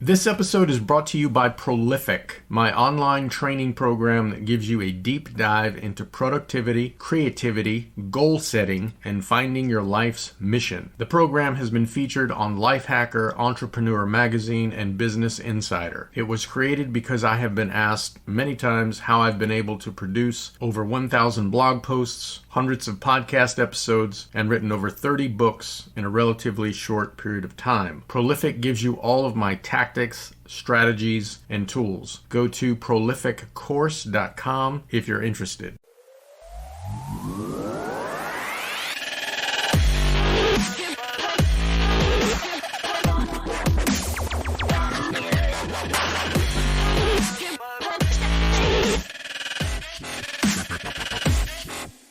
This episode is brought to you by Prolific, my online training program that gives you a deep dive into productivity, creativity, goal setting, and finding your life's mission. The program has been featured on Lifehacker, Entrepreneur Magazine, and Business Insider. It was created because I have been asked many times how I've been able to produce over 1,000 blog posts, hundreds of podcast episodes, and written over 30 books in a relatively short period of time. Prolific gives you all of my tactics, strategies, and tools. Go to prolificcourse.com if you're interested.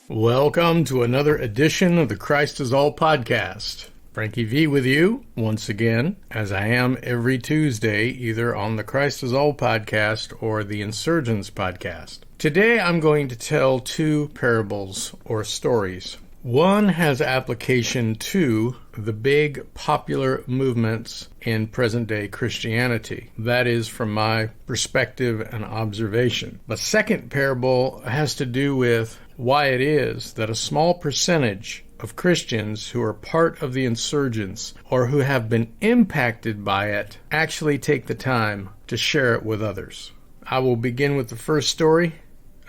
Welcome to another edition of the Christ is All podcast. Frankie V with you once again, as I am every Tuesday, either on the Christ is All podcast or the Insurgents podcast. Today I'm going to tell two parables or stories. One has application to the big popular movements in present-day Christianity. That is from my perspective and observation. The second parable has to do with why it is that a small percentage of Christians who are part of the insurgents or who have been impacted by it actually take the time to share it with others. I will begin with the first story,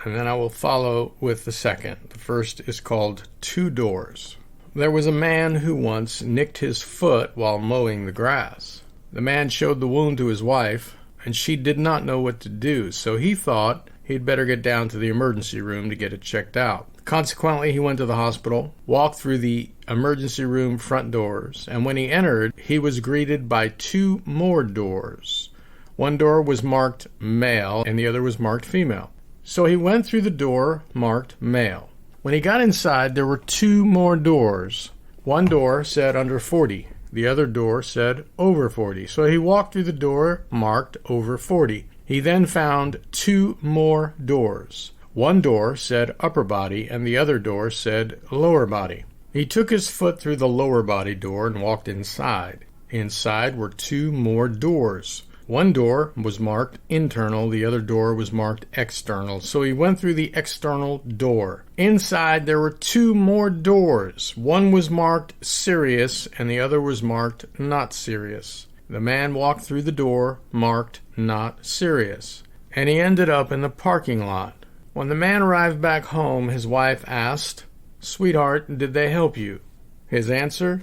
and then I will follow with the second. The first is called Two Doors. There was a man who once nicked his foot while mowing the grass. The man showed the wound to his wife, and she did not know what to do, so he thought he'd better get down to the emergency room to get it checked out. Consequently, he went to the hospital, walked through the emergency room front doors, and when he entered, he was greeted by two more doors. One door was marked male, and the other was marked female. So he went through the door marked male. When he got inside, there were two more doors. One door said under 40. The other door said over 40. So he walked through the door marked over 40. He then found two more doors. One door said upper body, and the other door said lower body. He took his foot through the lower body door and walked inside. Inside were two more doors. One door was marked internal, the other door was marked external. So he went through the external door. Inside there were two more doors. One was marked serious, and the other was marked not serious. The man walked through the door marked not serious, and he ended up in the parking lot. When the man arrived back home, his wife asked, "Sweetheart, did they help you?" His answer,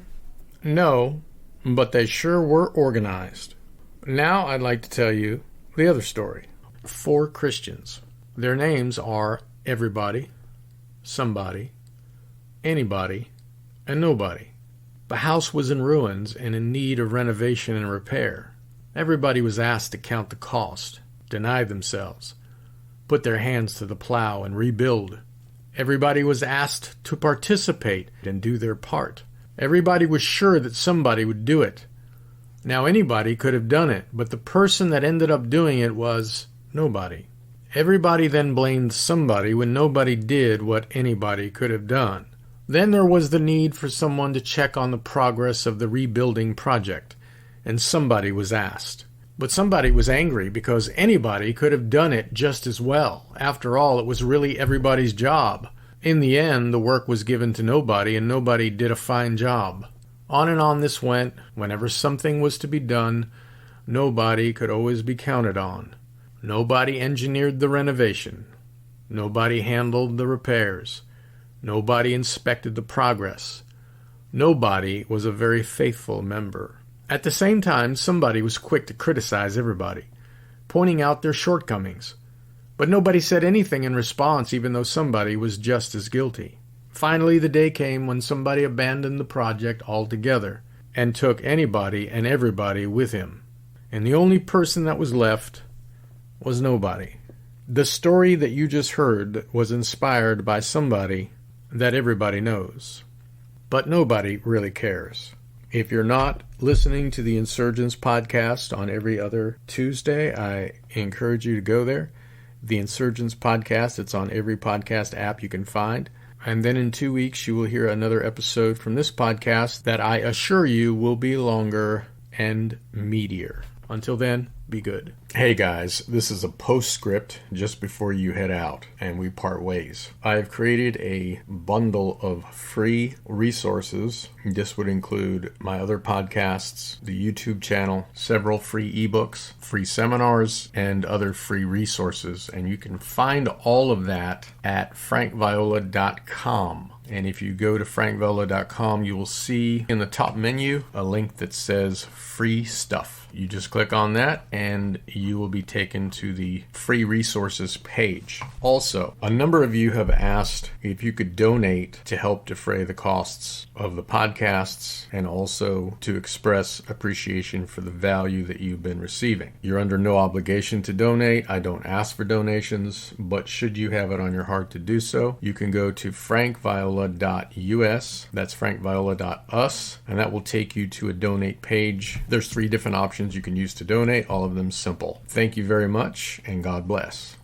"No, but they sure were organized." Now I'd like to tell you the other story. Four Christians. Their names are everybody, somebody, anybody, and nobody. The house was in ruins and in need of renovation and repair. Everybody was asked to count the cost, deny themselves, put their hands to the plow and rebuild. Everybody was asked to participate and do their part. Everybody was sure that somebody would do it. Now anybody could have done it, but the person that ended up doing it was nobody. Everybody then blamed somebody when nobody did what anybody could have done. Then there was the need for someone to check on the progress of the rebuilding project, and somebody was asked. But somebody was angry because anybody could have done it just as well. After all, it was really everybody's job. In the end, the work was given to nobody, and nobody did a fine job. On and on this went. Whenever something was to be done, nobody could always be counted on. Nobody engineered the renovation. Nobody handled the repairs. Nobody inspected the progress. Nobody was a very faithful member. At the same time, somebody was quick to criticize everybody, pointing out their shortcomings. But nobody said anything in response, even though somebody was just as guilty. Finally, the day came when somebody abandoned the project altogether and took anybody and everybody with him. And the only person that was left was nobody. The story that you just heard was inspired by somebody that everybody knows. But nobody really cares. If you're not listening to the Insurgents podcast on every other Tuesday, I encourage you to go there. The Insurgents podcast, it's on every podcast app you can find. And then in 2 weeks, you will hear another episode from this podcast that I assure you will be longer and meatier. Until then, be good. Hey guys, this is a postscript just before you head out and we part ways. I've created a bundle of free resources. This would include my other podcasts, the YouTube channel, several free ebooks, free seminars, and other free resources. And you can find all of that at frankviola.com. And if you go to frankviola.com, you will see in the top menu a link that says free stuff. You just click on that and you will be taken to the free resources page. Also, a number of you have asked if you could donate to help defray the costs of the podcasts and also to express appreciation for the value that you've been receiving. You're under no obligation to donate. I don't ask for donations, but should you have it on your heart to do so, you can go to frankviola.us. That's frankviola.us, and that will take you to a donate page. There's 3 different options you can use to donate, all of them simple. Thank you very much, and God bless.